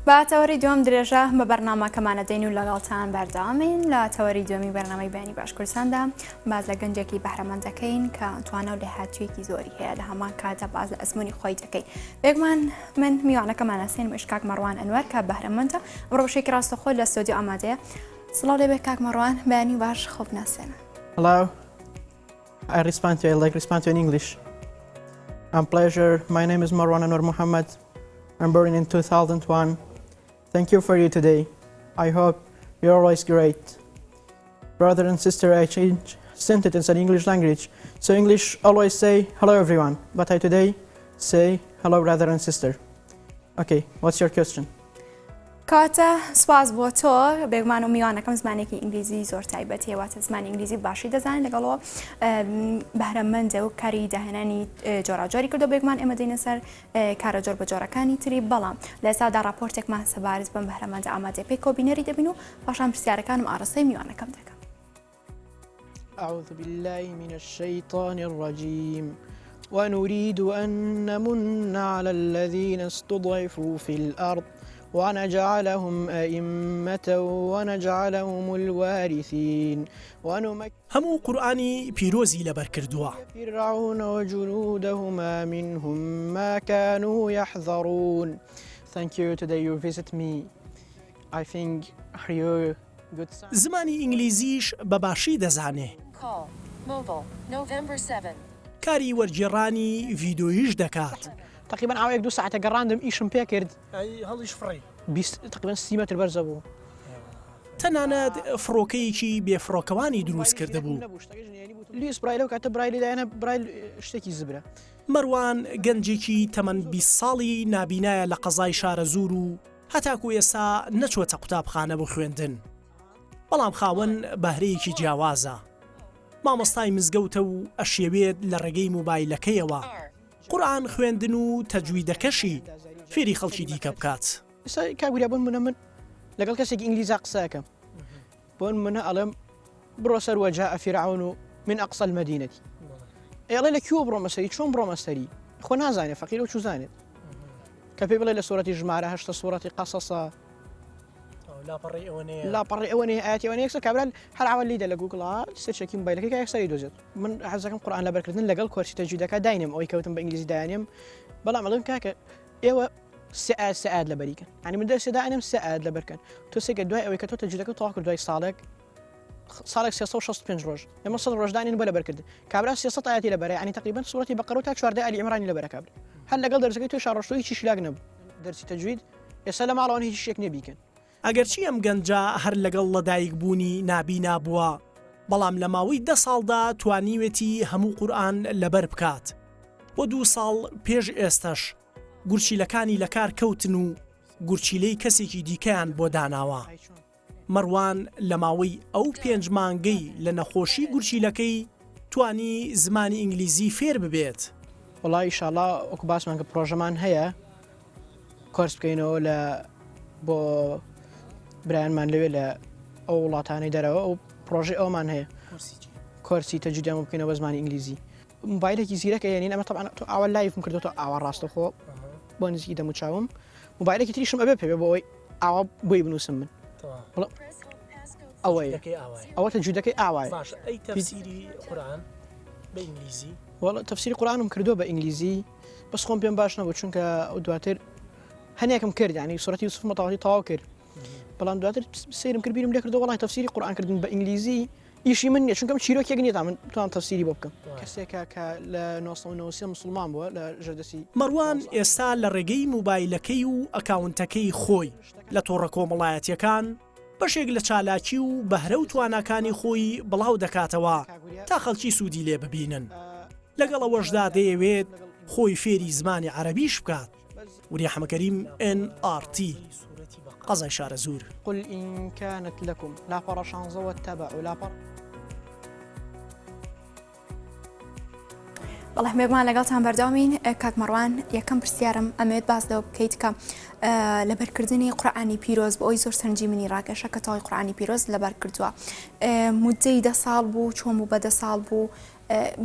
با تەوەری دوم درێژە بە بەرنامەکەمانە دەین و لەگەڵتان بەردەوامین لە تەوەری دومی بەرنامەی بەیانی باشکوردستاندا باز لە گەنجێکی بەهرەمەند دەکەین کە توانە و لێهاتوویەکی زۆری هەیە لە هەمان کاتە باز لە ئەزمموی خۆی دەکەین. بێگومان من میوانەکەمانە سێنمش کاک مەڕوان ئەنوەر کە بەهرەمەندە ئەمڕۆ بەشێکی ڕاستەخۆ لە ستۆدیۆ ئامادەیە. سڵاو لێبێ کاک مەڕوان، بەیانی باش خۆ بناسێنە. Hello, I respond to in English. Pleasure. My name is Marwan Anwar Muhammad. I'm born in 2001. Thank you for you today. I hope you're always great. Brother and sister, I changed sentences in English language. So English always say hello everyone, but I today say hello brother and sister. Okay, what's your question? کاتە سواز بۆ تۆ بێگومان و میوانەکەم زمانێکی ئینگلیزی زۆر تایبەتیە واتە زمانی ئینگلیزی باشی دەزانێت لەگەڵەوە بەهرەمەندە و کاری داهێنانی جۆراجۆری کردو بێگومان ئێمە دەینە سەر کارە جۆر بە جۆرەکانی تری بەڵام لە ئێستادا راپۆرتێکمان سەبارەت بەم بەهرەمەندە ئامادە پێی کۆبینەری دەبین و پاشان پرسیارەکانم ئاڕستەی میوانەکەم دەکەم. أعوذ بالله من الشيطان الرجيم ونريد أن نمن على الذين استضعفوا في الأرض ونجعلهم أئمة ونجعلهم الوارثين همو قرآني بيروزي لبركردوا فرعون وجنودهما منهم ما كانوا يحذرون. Thank you. Today you visit me. I think you're good. زمانی إنجليزيش بباشي دزانه. Call mobile November 7. كاري ورجراني فيديويش دكات. تقريبا عاويك 2 ساعات قراندم إيشم بيكرد. أي هذا فري. تقريبا 6 متر برزبو. تەنانەت فڕۆکەیەکی بێفڕۆکەوانی دروست کرده بوو. لیس برایلە و کاتە برایلی دایانە برایل شتێکی زبرە. مەروان گەنجێکی تەمەەن 20 ساڵی نابینایە لە قەزای شارە زوور و هەتاکو ئێستا نەچۆتە قوتابخانە بۆ خوێندن. بەڵام خاوەن بەهرەیەکی جیاوازە. مامۆستای مزگەوتە و ئەشێوێت لە ڕێگەی موبایلەکەیەوە. قورئان خوێندن و تەجویدەکەشی فێری خەڵکی دیکە بکات. ئێستا کاگوریا بۆن من لەگەڵ کەسێکی ئینگلیزا قسەکەم. بۆن منە ئەڵێم بڕۆ سەر وەجاء فرعون من أقصى المدينة. ئێڵێ لە کوێ بڕۆ مەسەری چۆن بڕۆ مەسەری؟ خۆ نازانێت فەقیرە و چوو زانێت. کە پێی بڵێ لە سوورەتی ژمارە 8 سوورەتی قەسەسە. لاپەڕی ئەوەنەیە ئاەتی ئەوەنەیە یەکسەر کابرا هەر ئاوە لیدە لە گوگڵا سێرچێکی مۆبایلەکەی کە یەکسەری دۆزێت. من حەزەکەم قورئان لەبەرکردن لەگەڵ کۆرسی تەجویدەکە داینم ئەوەی کەوتم بە ئینگلیزی دایانێم بەڵام ئەڵێم کاکە ئێوە سعاد لەبەریکەن. ینی من دەسێدا ئەنم سعاد لەبەرکەن. تۆ سێکە دوای ئەوەی کە تۆ تەجویدەکە تەواو کرد دوای ساڵێک 365 ڕۆژ ئێمە 100 ڕۆژدانین بۆ لەبەرکردن. کابرا 300 ئاەتی لەبەرە ینی تقریبا سوورەتی بەقەرە تا 14 ئالی عیمرانی لەبەرە کابرا. هەر لەگەڵ دەرسەکەی توێ شاڕۆشتۆی هیچیش لاگ نەبوو. دەرسی تەجوید ئێستا لە ماڵەوە هیچ شتێک نەبیکەن. ئەگەرچی ئەم گەنجە هەر لەگەڵ لەدایک بوونی نابینا بووە بەڵام لە ماوەی 10 ساڵدا توانیوێتی هەموو قورئان لەبەر بکات. بۆ 2 ساڵ پێش ئێستش گورچیلەکانی لە کار کەوتن و گورچیلەی کەسێکی دیکەیان بۆ داناوە. مەروان لە ماوەی ئەو 5 مانگەی لە نەخۆشی گورچیلەکەی توانی زمانی ئینگلیزی فێر ببێت. وڵای ئینشاڵڵا وەکو باسمان کە پرۆژەمان هەیە کۆرس بکەینەوە لە بۆ برایانمان لەوێ لە ئەو وڵاتانەی دەرەوە ئەو پرۆژەی ئەومان هەیە کۆرسی تەجویدیان بکەینەوە بە زمانی ئینگلیزی. موبایلێکی زیرەکە یعنی ئەمە طبعا تۆ ئاوا لایڤم کردەوە ئاوا ڕاستەخۆ بۆ نزیکی دەموچاوم موبایلێکی تریشم ئەبێ پێ بۆ ئەوەی ئاوا بۆی بنووسم من ئەوەیە ئەوە تەجویدەکەی ئاوایە. ئەی تەفسیری قورئان بە ئینگلیزی؟ وەڵا تەفسیری قورئانم کردووە بە ئینگلیزی بەس خۆم پێم باش نەبوو چونکە ئەو دواتر هەنێکم کرد ینی سوورەتی یوسف مەتەواڵی تەواو کرد بەڵام دواتر سیرم کرد بیرم لێ کردەوە وڵای تەفسیری قورئان کردن بە ئینگلیزی ئیشی من نییە چونکەم چیرۆکێک نییە تا من توانم تەفسیری بۆ بکەم. کەسێکە کە لە 1990 مسلمان بووە لە ژەردەسی. مەروان ئێستا لە ڕێگەی موبایلەکەی و ئەکاونتەکەی خۆی لە تۆڕە کۆمەڵایەتیەکان بەشێک لە چالاکی و بەهرە و تواناکانی خۆی بڵاو دەکاتەوە تا خەڵکی سوودی لێ ببینن. لەگەڵەوەشدا دەیەوێت خۆی فێری زمانی عەرەبیش بکات. وری حەمەکەریم NRT قەزای شارە زوور. قل إن كانت لكم لا فرشانزة واتبعوا لا فر. بەڵێ مێگومان لەگەڵتان بەردەوامین کاک مەڕوان یەکەم پرسیارم ئەمەوێت باس لەوە بکەیت کە لەبەرکردنی قورئانی پیرۆز بۆ ئەوی زۆر سەرنجیمنی ڕاکێشە کە تەواوی قورئانی پیرۆز لەبەر کردووە مودەی 10 ساڵ بوو چۆن بوو بە 10 ساڵ بوو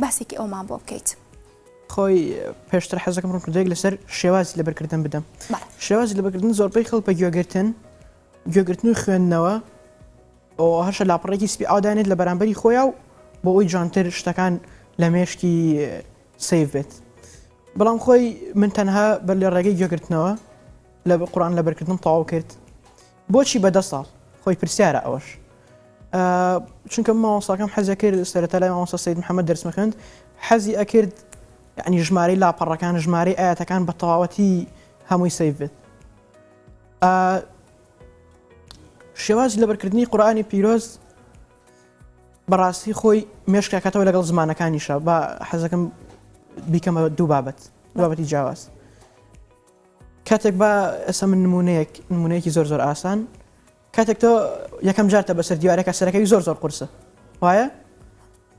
باسێکی ئەومان بۆ بکەیت. خۆی پێشتر حەزەکەم ڕوونکردێک لەسەر شێوازی لەبەرکردن بدەم شێوازی لەبەرکردن زۆربەی خەڵک بە گوێگرتن و خوێندنەوە ئەو هەرشە لاپەڕێکی سپی ئاودانێت لە بەرامبەری خۆیان و بۆ ئەوی جوانتر شتەکان لە مێشکی سیف بێت بەڵام خۆی من تەنها بەر لە ڕێگەی گوێگرتنەوە لە قورآن لەبەرکردن تەواو کرد بۆچی بە 10 ساڵ خۆی پرسیارە ئەوەش چونکە مامۆستاکەم حەزی کرد سەرەتا لای مامۆستا سەید محەممەد دەرسمە خوێند حەزی ئەکرد یعنی ژمارەی لاپەڕەکان ژمارەی ئاەتەکان بە تەواوەتی هەمووی سیف بێت شێوازی لەبەرکردنی قورآنی پیرۆز بەڕاستی خۆی مێشکەکەتەوە لەگەڵ زمانەکانیشە بە حەزەکەم بیکەمە دوو بابەتی جیاواز کاتێک بە ئەسە من نمونەیەکی زۆر ئاسان کاتێک تۆ یەکەم جارتە بەسەر دیوارێکە سەرەکەی زۆر قورسە وایە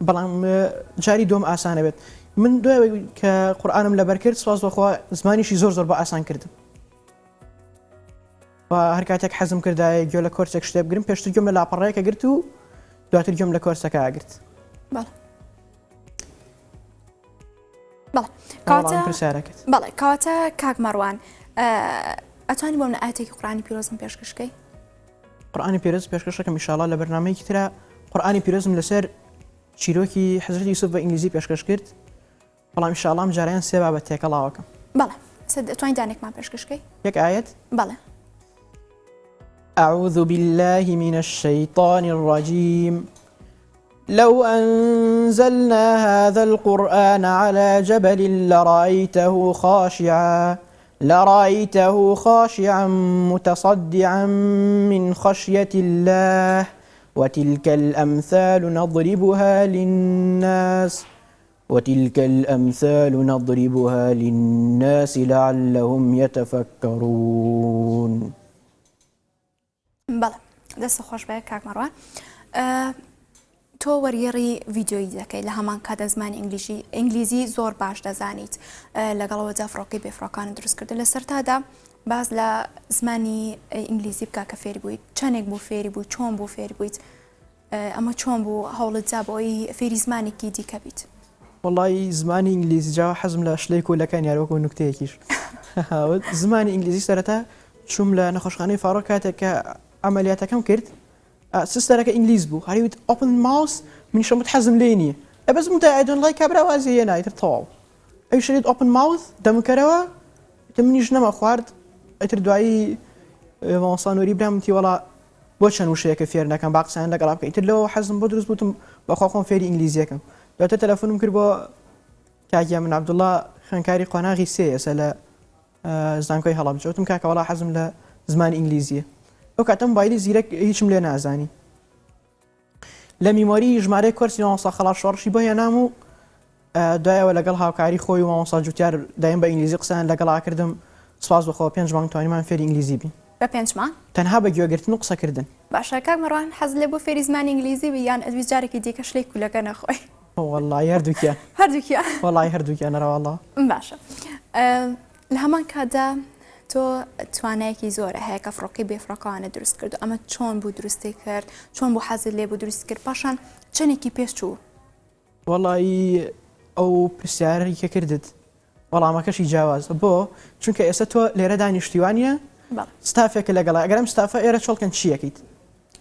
بەڵام جاری دۆم ئاسانە بێت من دوای کە قورآنم لەبەر کرد سواز بەخوا زمانیشی زۆر بە ئاسان کردم و هەر کاتێک حەزم کردایە گوێ لە کۆرسێک شتێ بگرم پێشتر گوێم لە لاپەڕەیەکە گرت و دواتر گوێم لە کۆرسەکە ئاگرت بەڵێ کاتە کاک مەڕوان ئەتوانی بۆ منە ئاەتێکی قورآنی پیرۆزم پێشکەشکەی قورآنی پیرۆز پێشکەشەکەم ئینشاءڵڵا لە بەرنامەیەکی ترە قورآنی پیرۆزم لەسەر چیرۆکی حەزرەتی یوسف بە ئینگلیزی پێشکەش کرد بەڵام ئینشاءڵڵا جاریان سێ بابەت تێکەڵاوەکەم بەڵێ دەتوانین دانێکمان پێشکەشکەی یەک ئاەت بەڵێ أعوذ بالله من الشيطان الرجيم لو أنزلنا هذا القرآن على جبل لرأيته خاشعا متصدعا من خشية الله وتلك الأمثال نضربها للناس لعلهم يتفكرون بەڵێ دەستە خۆش بە کاک مەڕوان تۆ وەرگێڕی ڤیددیۆی دەکەی لە هەمان کاتە زمانی ئینگلیزی زۆر باش دەزانیت لەگەڵەوە جافڕۆکی بێفڕۆکان دروستکردن لە سەرتادا باز لە زمانی ئینگلیزی بکە کە فێری بوویت چەندێک بوو فێری بوو چۆن بوو فێری بوویت ئەمە چۆن بوو هەوڵت جا بۆی فێری زمانێکی دیکە بیت وڵی زمانی ئینگلیزی جا حەزم لە شلەی کۆلەکان یاروەکو نوکتەیەکیش زمانی ئینگلیزی سەرەتا چوم لە نەخۆشخانەی فاڕۆ کاتێک کە ئەمەلیاتەکەم کرد سیستەرەکە ئینگلیز بوو هەریوت ئۆپن ماوس منیشەمت حەزم لێ نییە ئەبەز متعادن لای کابرا وازیە نایتر تەواو ئەوی شەریت ئۆپن ماوس دەمکەرەوە منیش نەمە خوارد ئەتر دوایی مامۆستانوەری برامتی وڵا بۆ چەند وشەیەکە فێر نەکەم با قسەیان لەگەڵا بکە ئیتر لەوە حەزم بۆ دروست بووتم بەخوا خۆم فێری ئینگلیزیەکەم دواتر تەلەفۆنم کرد بۆ کاکیا من عەبدوڵڵا خوێندکاری قۆناغی سێ ئێستا لە زانکۆی هەڵەبجە وتم کاکە وڵا حەزم لە زمانی ئینگلیزیە ئەو کاتە مۆبایلی زیرەک هیچم لێ نازانی لە میمۆری ژمارەی کۆرسی مامۆستا خەڵات شۆڕشی بۆ هێنام و دوایەوە لەگەڵ هاوکاری خۆی و مامۆستا جوتیار دایم بە ئینگلیزی قسەیان لەگەڵا کردم سپاس بەخۆ 5 مانگ توانیمان فێری ئینگلیزی بین بە 5 مانگ تەنها بە گوێگرتن و قسەکردن باشە کاک مەڕوان حەز لێ بۆ فێری زمانی ئینگلیزی بی یان ئەدوی جارێکی دیکە شلەی کولەکە نەخۆی وەڵڵی هەردووکیان وەڵڵی هەردووکیانەرە وەڵڵا باشە لە هەمان کاتدا تۆ توانایەکی زۆرە هەیە کە فڕۆکەی بێفڕۆکانە دروست کرد و ئەمە چۆن بوو دروستی کرد چۆن بوو حەزت لێ بوو دروست کرد پاشان چەندێکی پێش چوو وەڵی ئەو پرسیارەی کە کردت وەڵامەکەشی جیاوازە بۆ چونکە ئێستا تۆ لێرە دانیشتیوانیە ستافێکە لەگەڵا ئەگەرم ستافە ئێرە چۆڵکەن چیەکەیت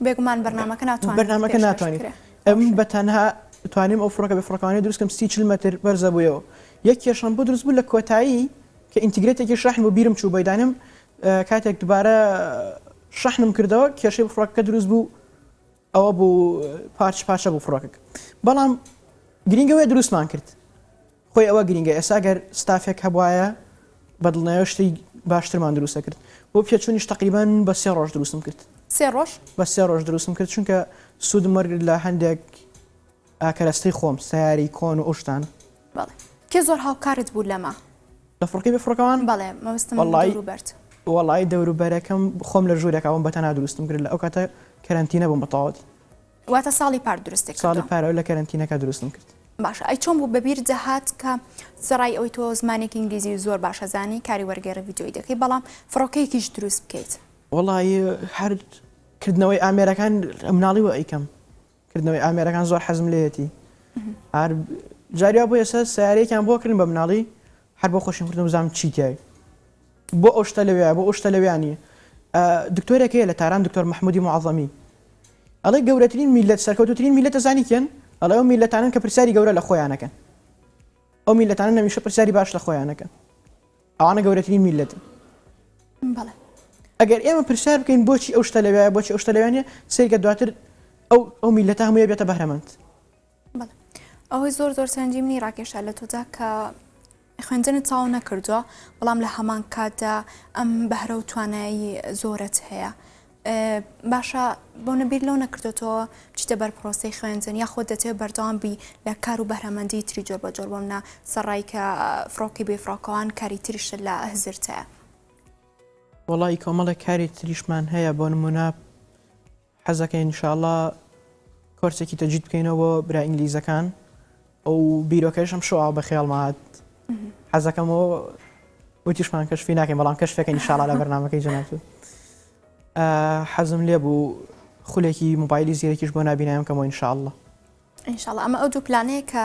بێگومان بەرنامەکە ناتوانیت ئەم بە تەنها توانیم ئەو فڕۆکە بێفڕۆکانەی دروستکەم 30 متر بەرزە بوویەوە یەک کێشەم بۆ دروست بوو لە کۆتایی کە ئینتیگرێتێکی شەحن بۆ بیرم چوو بەیدانم کاتێک دووبارە شەحنم کردەوە کێشەی فڕۆکەکە دروست بوو ئەوە بوو پاچە بوو فڕۆکەکە بەڵام گرنگەوەی دروستمان کرد خۆی ئەوە گرنگە ئێستا گەر ستافێک هەبوایە بەدڵنەوە شتی باشترمان دروستە کرد بۆ پێچوونیش تقریبان بە 3 ڕۆژ دروستم کرد 3 ڕۆژ بە 3 ڕۆژ دروستم کرد چونکە سوودم وەرگرت لە هەندێک ئاکەرەستەی خۆم سیاری کۆن و ئوشتان کێ زۆر هاوکارت بوو لەمە لە فڕۆکەی بێفڕۆکەوان بەڵێ مەوەستم دووروبەرت وەڵی دەوروبەرەکەم خۆم لە ژوورێکەوەم بەتەنها دروستم کرد لە ئەو کاتە کەرەنتینە بووم بەتەواوەتی واتە ساڵی پار دروستی کرد ساڵی پارەوە لە کەرەنتینەکە دروستم کرد باشە ئەی چۆن بوو بەبیر جەهات کە سەرای ئەوی تۆ زمانێکی ئینگلیزی زۆر باشە زانی کاری وەرگێڕە ڤیددیۆی دەکەی بەڵام فڕۆکەیەکیش دروست بکەیت وەڵی هەر کردنەوەی ئامێرەکان مناڵیوە ئەیکەم کردنەوەی ئامێرەکان زۆر حەزم لێتی هەر جاریا بۆ ئێستا سیارەیەکیان بۆ کردن بە مناڵی هەر بۆ خۆشی خوردن بزانم چیتیای بۆ ئەو شتە لەوێ بۆ ئەو شتە لەوێیانە دکتۆرێک هەیە لە تاران دکتۆر محمودی معەظەمی ئەڵێ گەورەترین میلەت سەرکەوتوترین میلەتە زانیتیان ئەڵێ ئەو میلەتانن کە پرسیاری گەورە لە خۆیانەکەن ئەو میلەتانە نەمیشە پرسیاری باش لە خۆیانەکەن ئەوانە گەورەترین میلەتن بەڵێ ئەگەر ئێمە پرسیار بکەین بۆچی ئەو شتە لەوێیە بۆچی ئەو شتە لەوێنە سێرکە دواتر ئەو میلەتە هەموویە بێتە بەهرەمەند بەڵێ ئەوەی زۆر سەرنجی منی ڕاکێشا لە تۆدا کە خوێندنت چاو نەکردووە بەڵام لە هەمان کاتدا ئەم بەهرە و توانایی زۆرت هەیە باشە بۆ نەبیر لەو نەکردێتەوە بچیتە بەر پرۆسەی خوێندن یاخۆ دەتێت بەردەوام بی لە کار و بەرهەمەندی تری جۆر بە جۆر بۆمە سەرڕای کە فڕۆکی بێفڕۆکەوان کاری تریش لە هزرتەیە وڵی کۆمەڵە کاری تریشمان هەیە بۆ نمونە حەزەکە ئینشاءڵڵا کۆرسێکی تەجید بکەینەوە برا ئینگلیزەکان ئەو بیرۆکەشم شەوا بە خێڵمات حەزەکەمەوە وتیشمان کەشفی ناکەین بەڵام کەشفەکەی ئینشاءڵڵا لە بەرنامەکەی جەنابتو حەزم لێ بوو خولێکی موبایلی زیرەکیش بۆ نبینایم کەمەوە ئینشاءڵڵا ئینشاءڵڵا ئەمە ئەو دوو پلانەیە کە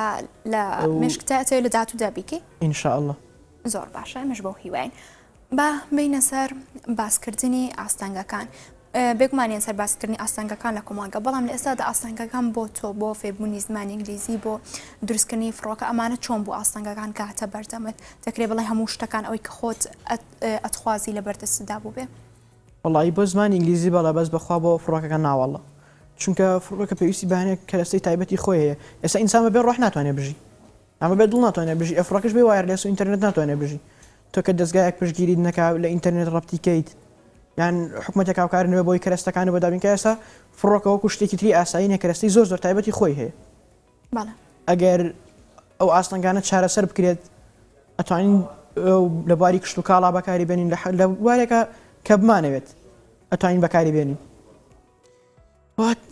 لە مشکتایەتەوە لە دااتو دابیکەی ئینشاءڵڵا زۆر باشە مش بۆ هیواین با بینە سەر باسکردنی ئاستانگەکان بێگومانیان سەر باسکردنی ئاستانگەکان لە کۆمەڵگە بەڵام لە ئێستادا ئاستانگەکان بۆ تۆ بۆ فێبوونی زمانی ئینگلیزی بۆ دروستکردنی فڕۆکە ئەمانە چۆن بۆ ئاستانگەکان کاتە بەردەمت دەکرێت بڵێ هەموو شتەکان ئەوەی کە خۆت ئەتخوازی لە بەردەستدا بوو بێ وڵی بۆ زمانی ئینگلیزی بەڵە بەس بەخوا بۆ فڕۆکەکە ناوەڵە چونکە فڕۆکە پێویستی بەهانێک کەرەستەی تایبەتی خۆی هەیە ئێستا ئینسان بەبێ ڕۆح ناتوانێت بژی ئەمە بێ دڵ ناتوانێت بژی ئەفڕۆکەش بێ وایرلێس و ئینتەرنێت ناتوانێت بژی تۆ کە دەستگایەک پشتگیری نەکا لە ئینتەرنێت ڕەبتیکەیت یان حکوومەتێک کاوکارنەوە بۆی کەرەستەکان بە دابینکە ئێستا فڕۆکە وەکو شتێکی تری ئاسایی کەرەستی زۆر تایبەتی خۆی هەیە ئەگەر ئەو ئاستەنگانە چارەسەر بکرێت ئەتوانین لە بواری کشت و کاڵا بەکاری بێنین لە بوارێکە کە بمانەوێت ئەتوانین بەکاری بێنین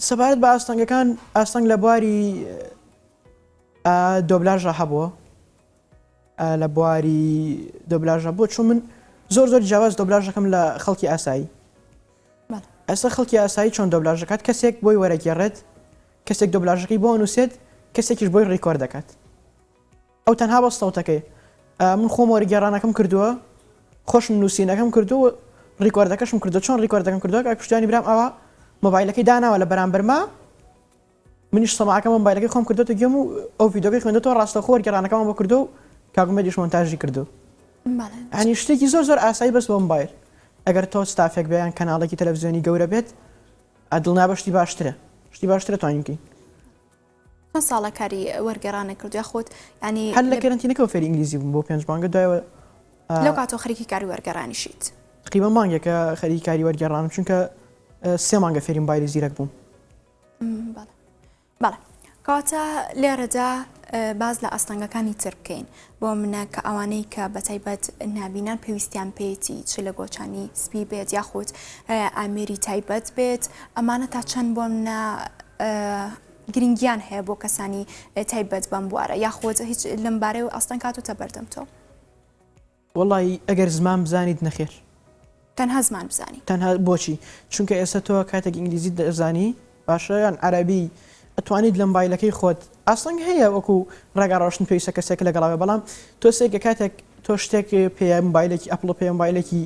سەبارەت بە ئاستەنگەکان ئاستەنگ لە بواری دۆبلاژە هەبووە لە بواری دۆبلاژە بۆ چون من زۆر جیاواز دۆبلاژەکەم لە خەڵکی ئاسایی ئێستا خەڵکی ئاسایی چۆن دۆبلاژەکات کەسێک بۆی وەرەگێڕێت کەسێک دۆبلاژەکەی بۆ نووسێت کەسێکیش بۆی ڕیکۆرد دەکات ئەو تەنها بە سەوتەکەی من خۆم وەرگێڕانەکەم کردووە خۆشم نووسینەکەم کردو ڕیکۆردەکەشم کردو چۆن ڕیکۆردەکەم کردووە کە پشتیوانی برام ئەوە مۆبایلەکەی داناوە لە بەرامبەرما منیش سەماعەکەم مۆبایلەکەی خۆم کردوتە گوێم و ئەو ڤیدۆکەی خوێندەوە ڕاستەخۆ وەرگێڕانەکەمم بۆ کردو و کاگومەدیش مۆنتاژی کردو ئەنی شتێکی زۆر ئاسایی بەس بۆ مۆبایل ئەگەر تۆ ستافێک بێ یان کەناڵێکی تەلەڤیزیۆنی گەورە بێت دڵنابە شتی باشترە توانین بکەین ساڵە کاری وەرگێڕانە کردو یاخۆت ینی هەر لە کەرنتینەکەەوە فێری ئینگلیزی بووم بۆ 5 مانگە دوایەوە لەو کاتۆ خەریکی کاری وەرگێڕانیشیت تقریبا مانگێکە خەریکی کاری وەرگێڕانم چونکە 3 مانگە فێری موبایلی زیرەک بووم بەڵێ کاتە لێرەدا باز لە ئاستانگەکانی تر بکەین بۆ منە کە ئەوانەی کە بەتایبەت نابینان پێویستیان پێێتی چ لە گۆچانی سپی بێت یاخود ئامێری تایبەت بێت ئەمانە تا چەند بۆ منە گرنگیان هەیە بۆ کەسانی تایبەت بەم بوارە یاخۆت هیچ لەم بارەی و ئاستان کاتوتە بەردەم تۆ وڵی ئەگەر زمان بزانیت نەخێر تەنها زمان بزانی تەنها بۆچی چونکە ئێستا تۆ کاتێک ئینگلیزی دەزانی باشە یان عەرەبی ئەتوانیت لە مۆبایلەکەی خۆت ئاستەنگ هەیە وەکو ڕێگاڕۆشتن پێویستە کەسێک لەگەڵاوێ بەڵام تۆ سێکە کاتێک تۆ شتێک پێ مۆبایلێکی ئەپڵ پێ مۆبایلێکی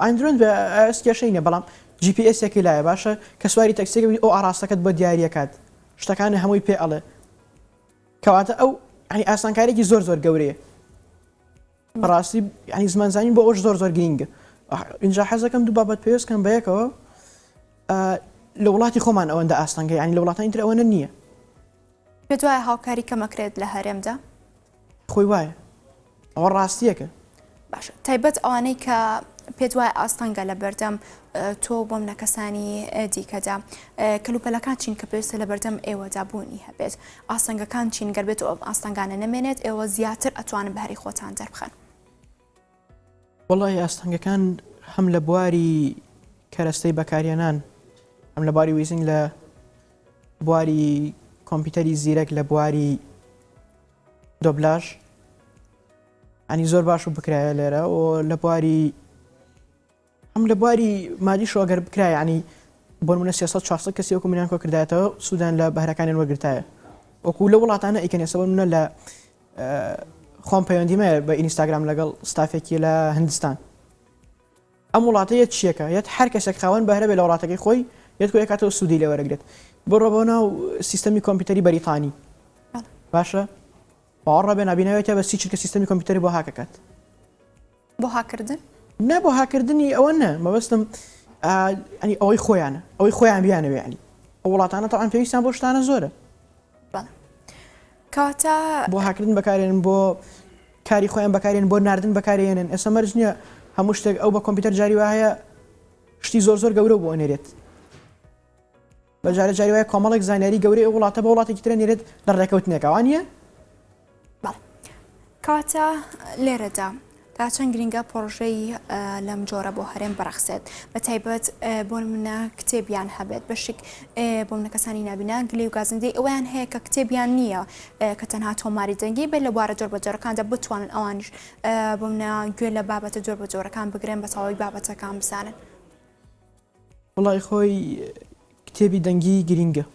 ئاندروۆن بە ئەسکێشەینە بەڵام GPS-ێکی لایە باشە کە سواری تەکسێک ئەو ئاراستەکەت بۆ دیاریەکات شتەکانی هەمووی پێ ئەڵێ کەواتە ئەو ینی ئاسانکارێکی زۆر گەورەیە بەڕاستی ینی زمانزانین بۆ ئەوش زۆر گرینگە اینجا حەزەکەم دوو بابەت پێویستکەم بە یەکەوە لە وڵاتی خۆمان ئەوەندە ئاستانگە ینی لە وڵاتانی تر ئەوەنە نییە پێت وایە هاوکاری کەمەکرێت لە هەرێمدا خۆی وایە ئەوە ڕاستیەکە باشە تایبەت ئەوانەی کە پێت وایە ئاستانگە لە بەردەم تۆ بۆم نەکەسانی دیکەدا کەلوپەلەکان چین کە پێویستە لە بەردەم ئێوەدا بوونی هەبێت ئاستانگەکان چین گەربێت ئەو ئاستانگانە نەمێنێت ئێوە زیاتر ئەتوانن بەهەری خۆتان دەربخەن وڵی ئاستانگەکان هەم لە بواری کەرەستەی بەکارێنان ئەم لە بواری ویزنگ لە بواری کۆمپیوتەری زیرەک لە بواری دۆبلاژ ئەنی زۆر باش و بکرایە لێرە و لە بواری ئەم لە بواری مادی شۆگەر بکرای ینی بۆ منە 300 کەسی وەکو منیان کۆ کردایەتەوە سوودان لە بەهرەکانیان وەرگرتایە وەکو لە وڵاتانە ئیکەنێ سەبەر منە لە خۆم پەیوەندیمە بە ئینستاگرام لەگەڵ ستافێکی لە هندستان ئەم وڵاتەیە چیەکە یەت هەر کەسێک خاوەن بەهرە بێ لە وڵاتەکەی خۆی یەت کاتەوە سوودی لێوەرەگرێت بڕۆ ناو سیستەمی کۆمپیوتەری بەریتانی باشە باوەڕە بێ نبینەوێتە بە چرکە سیستەمی کۆمپیوتەری بۆ هاکەکات بۆ هاکردن نە بۆ هاکردنی ئەوە نە مەبەستم ئەنی ئەوەی خۆیانە ئەوەی خۆیان بیانەوێ ینی ئەو وڵاتانە تاوان پێویستیان بۆ شتانە زۆرە کاتە بۆ هاکردن بەکارێنن بۆ کاری خۆیان بەکارێن بۆ ناردن بەکارێنن ئێستا مەرج نییە هەموو شتێک ئەو بە کۆمپیوتەر جاری وایە شتی زۆر گەورە بۆ نێرێت بەجارە جاری وایە کۆمەڵێک زانیاری گەورەی ئەو وڵاتە بە وڵاتێکی ترە نێرێت لە ڕێکەوتنێکەوە نیە کاتە لێرەدا تا چەند گرنگە پرۆژەی لەم جۆرە بۆ هەرێم بەرەخسێت بە تایبەت بۆ منە کتێبیان هەبێت بەشێک بۆ منە کەسانی نبینە گلێ و گازندەی ئەویان هەیە کە کتێبیان نییە کە تەنها تۆماری دەنگی بێت لە بوارە جۆر بە جۆرەکاندا بتوانن ئەوانش بۆ منە گوێ لە بابەتە جۆر بە جۆرەکان بگرێن بە تەواوی بابەتەکان بزانن وڵی خۆی کتێبی دەنگی گرینگە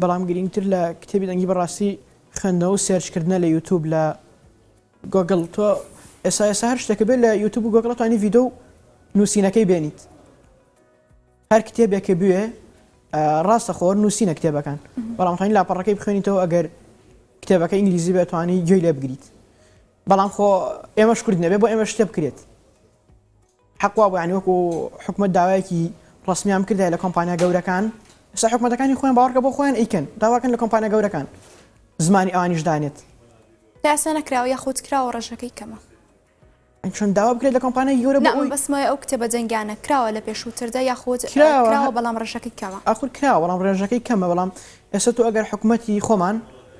بەڵام گرنگتر لە کتێبی دەنگی بەڕاستی خوێندنەوە و سێرچکردنە لە یوتیوب لە گۆگڵ تۆ ئێستا هەر شتێکە بێت لە یوتیوب و گۆگڵ توانی ڤیدۆ و نووسینەکەی بێنیت هەر کتێبێکە بوێ ڕاستە خۆر نووسینە کتێبەکان بەڵام توانی لاپەڕەکەی بخوێنیتەوە ئەگەر کتێبەکە ئینگلیزی بێتوانی گوێی لێ بگریت بەڵام خۆ ئێمەش کورد نەبێ بۆ ئێمە شتێ بکرێت حەقوا بۆ ینی وەکو حکومەت داوایەکی ڕسمیان کردای لە کۆمپانیا گەورەکان ئێستا حکومەتەکانی خۆیان باوەڕکە بۆ خۆیان ئەیکەن داواکەن لە کۆمپانیا گەورەکان زمانی ئەوانیش دانێت داسە نەکراوە یاخود کراوە ڕێژەکەی کەمە چۆن داوا بکرێت لە کۆمپانیای گەورە نەم بەسمای ئەو کتێبە جەنگیانە کراوە لە پێشووتردا یاخود کراوە بەڵام ڕێژەکەی کەمە ئاخور کراوە بەڵام ڕێژەکەی کەمە بەڵام ئێستا تو ئەگەر حکومەتی خۆمان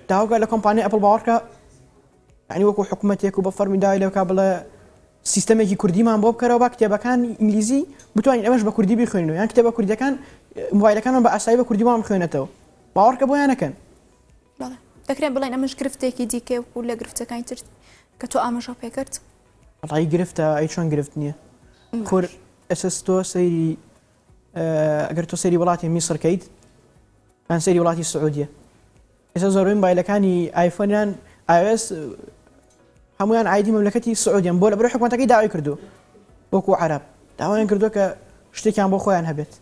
داواکە لە کۆمپانیای ئەپڵ باوەڕکە ینی وەکو حکومەتێک و بە فەرمی داوای لەوکا بڵێ سیستەمێکی کوردیمان بۆ بکەرەوە با کتێبەکان ئینگلیزی بتوانین ئەمەش بە کوردی بخوێنەوە یان کتێبە کوردیەکان موبایلەکانمان بە ئاسایی بە کوردی وام بخوێنێتەوە باوەڕکە بۆیانەکەن دەکرێن بڵێن ئەمەش گرفتێکی دیکە و لە گرفتەکانی تر کە تۆ ئاماژە پێکرد ڕای گرفتە ئەی چۆن گرفت نییە خۆر ئەساس تۆ سەیری ئەگەر تۆ سەیری وڵاتی میسرکەیت یان سەیری وڵاتی سعودیە ئێستا زۆربەی موبایلەکانی ئایفۆنیان iOS هەمویان عیدی مەملەکەتی سعودیان بۆ لە بەرەو حکومەتەکەی داوای کردو وەکو عەرەب داوایان کردو کە شتێکیان بۆ خۆیان هەبێت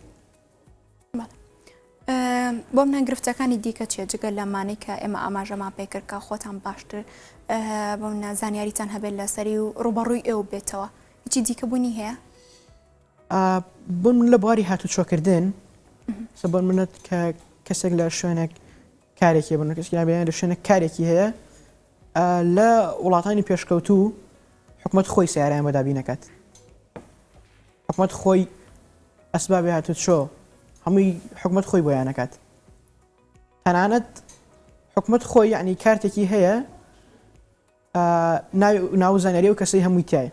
بۆ منە گرفتەکانی دیکە چیە جگە لەمانەی کە ئێمە ئاماژەمان پێکرد کە خۆتان باشتر بۆ منە زانیاریتان هەبێت لەسەری و ڕوبەڕووی ئێوە بێتەوە هیچی دیکە بوونی هەیە بۆ من لە بواری هاتوچۆکردن سەبەر منەت کە کەسێک لە شوێنێک کارێکی بن کەسێکی نابێنێت لە شوێنێک کارێکی هەیە لە وڵاتانی پێشکەوتوو حکومەت خۆی سیارەیان بەدابینەکات حکومەت خۆی ئەسبابی هاتوچۆ هەمووی حکومەت خۆی بۆیانەکات تەنانەت حکومەت خۆی یعنی کارتێکی هەیە ناو زانیاری و کەسەی هەمووی تایە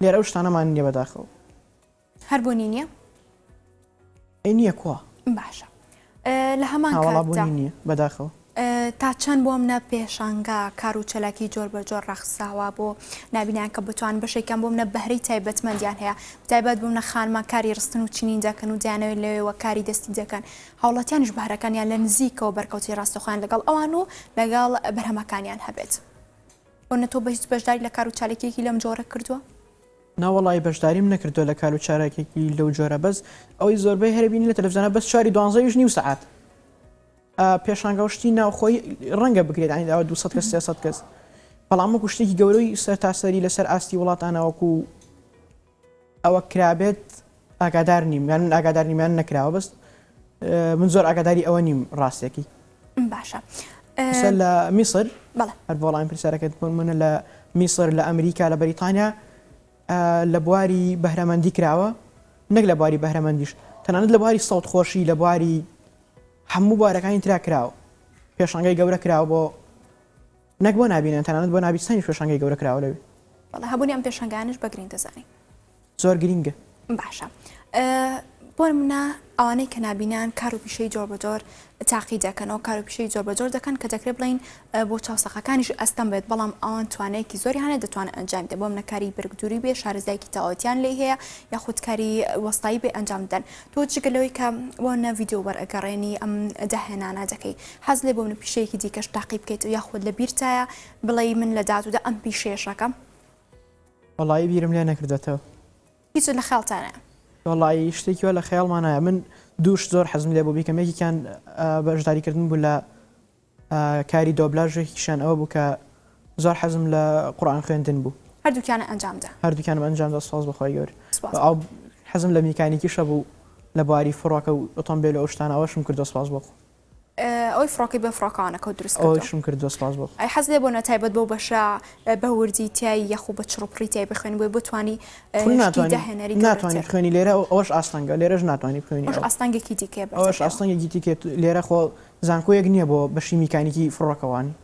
لێرە ئەو شتانەمان نییە بەداخەوە هەر بۆنی نییە نییە کووە باشە لە هەمان کاتدا نییە بەداخەوە تا چەند بۆ منە پێشانگا کار و چەلاکی جۆر بە جۆر ڕەخساوە بۆ نبینیان کە بتوان بەشێکیان بۆ منە بەهرەی تایبەتمەندیان هەیە تایبەت بۆ منە خانمان کاری ڕستن و چنین دەکەن و دیانەوێت لەوێەوە کاری دەستی دەکەن هاوڵاتیانش بەهرەکانیان لە نزیکەوە بەرکەوتی ڕاستەخۆیان لەگەڵ ئەوان و لەگەڵ بەرهەمەکانیان هەبێت بۆ نە تۆ بەهیچ بەشداری لە کار و چالێکێکی لەم جۆرە کردووە ناوەڵی بەشداریم نەکردو لە کار و چارەکێکی لەو جۆرە بەس ئەوەی زۆربەی هەربینی لە تەلەڤیزیۆنە بەس 4:12 نیو سەعات پێشانگەشتی ناوخۆی ڕەنگە بکرێت ئەنی داوە 200 کەس 300 کەس بەڵام وەکو شتێکی گەورەی سەر تاسەری لەسەر ئاستی وڵاتانەوەکو ئەوە کرابێت ئاگادار نیم یان ئاگادار نیمیان نەکراوە بەس من زۆر ئاگاداری ئەوە نیم ڕاستێکی باشە لە میسر هەر بۆڵام پرسیارەکەت بۆن منە لە میسر لە ئەمریکا لە بەریتانیا لە بواری بەهرەمەندی کراوە نەک لە بواری بەهرەمەندیش تەنانەت لە بواری سەوت خۆشی لە بواری هەموو بوارەکانی ترا کراوە پێشانگای گەورە کراوە بۆ نەک بۆ نبینن تەنانەت بۆ نابیستانی پێشانگای گەورە کراوە لەوێ بەڵام هەبوونی ئەم پێشانگانش بەگرین دەزانی زۆر گرینگە باشە بۆ منە ئەوانەی کە نابینان کار و پیشەی جۆر بە جۆر تاقی دەکەنەوە کار و پیشەی جۆر بە جۆر دەکەن کە دەکرێت بڵین بۆ چاوسەقەکانیش ئەستەم بێت بەڵام ئەوان توانەیەکی زۆری هەنێ دەتوانێت ئەنجام بدەن بۆ منەکاری بەرگدووری بێ شارەزایکی تەواوەتیان لێ هەیە یاخود کاری وەستایی بێ ئەنجام بدەن تۆ جگەلەوەی کە بۆ نە ڤیدیۆ وەرئەگەڕێنی ئەم داهێنانە دەکەی حەز لێ بۆ منە پیشەیەکی دیکەش تاقی بکەیت یاخود لە بیرتایە بڵێ من لە دااتودا ئەم پیشێشەکەم وەڵی بیرم لێ نەکردێتەوە هیچ لە خەڵتانە وەڵی شتێکیوە لە خەیاڵمانایە من دووش زۆر حەزم لێ بۆ بیکەم یەکێکیان بەشداریکردن بوو لە کاری دۆبلاژێکیشان ئەوە بوو کە زۆر حەزم لە قورئان خوێندن بوو هەردووکیانە ئەنجامدا هەردووکیانم ئەنجامدا سپاس بەخوای گەورە ئەو حەزم لە میکانیکیشە بوو لە بواری فڕۆکە و ئۆتۆمبیل ئەو شتانە ئەوەشم کردو سپاس بەخۆ ئەوی فڕۆکەی بە فڕۆکانەکە دروست ئەوشم کردو سپاس بەخۆ ئەی حەز لێ بۆ نەتایبەت بۆ بەشە بە وردی تای یەخوو بە چڕوپڕی تای بخوێن بۆی بتوانی داهێنەری ناتوانانی خوێنی لێرە ئەوەش ئاستەنگە لێرەش ناتوانانی خوێنی ئاستانگێکی دیکە ئەوەش ئاستەنگێکی دیکێت لێرە خۆ زانکۆیەک نییە بۆ بەشی میکانیکی فڕۆکەوانی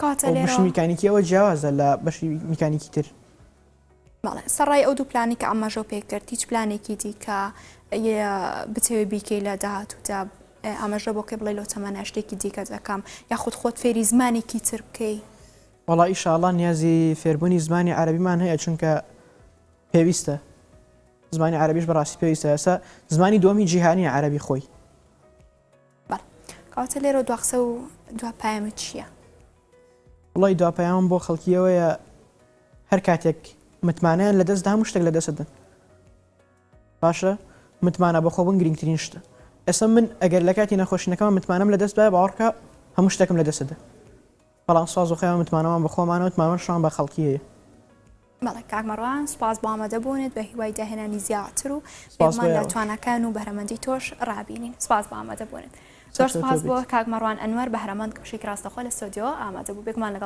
کاتە بەشی میکانیکی ئەوە جیاوازە لە بەشی میکانیکی تر سەڕای ئەو دوو پلانی کە ئەمەژۆ پێ کرد هیچ پلانێکی دیکە بتەوێ بیکەی لە داهاتوودا ئاماژە بۆ کە بڵێ لۆ تەمەە شتێکی دیکە دەکەم یاخود خۆت فێری زمانێکی تر بکەی وەڵی ئیشاءڵڵا نیازی فێربوونی زمانی عەرەبیمان هەیە چونکە پێویستە زمانی عەرەبیش بەڕاستی پێویستە ئێستا زمانی دووەمی جیهانی عەرەبی خۆی کاتە لێرە دواقسە و دواپایەمە چییە؟ وڵی دواپەیامم بۆ خەڵکیەوەیە هەر کاتێک متمانیان لە دەستدا هەموو شتێک لە دەستدن باشە متمانە بەخۆ بن گرنگترین شتە ئێستا من ئەگەر لە کاتی نەخۆشینەکەم متمانم لە دەست بە باوەڕکە هەموو شتێکم لە دەستدا بەڵام سواز و خەیان متمانەوەم بەخۆمانەوە متمانەشان بە خەڵکیەیە بەڵێ کاک مەڕوان سپاس بۆ ئامادەبوونت بە هیوای داهێنانی زیاتر و پێمان لە توانەکان و بەهرەمەندی تۆش ڕابینین سپاس بۆ ئامادەبوونت زۆر سپاس بۆ کاک مەڕوان ئەنوەر بەهرەمەند کەشێک ڕاستەخۆ لە ستۆدیۆ ئامادەبوو بێکمان لەگەڵ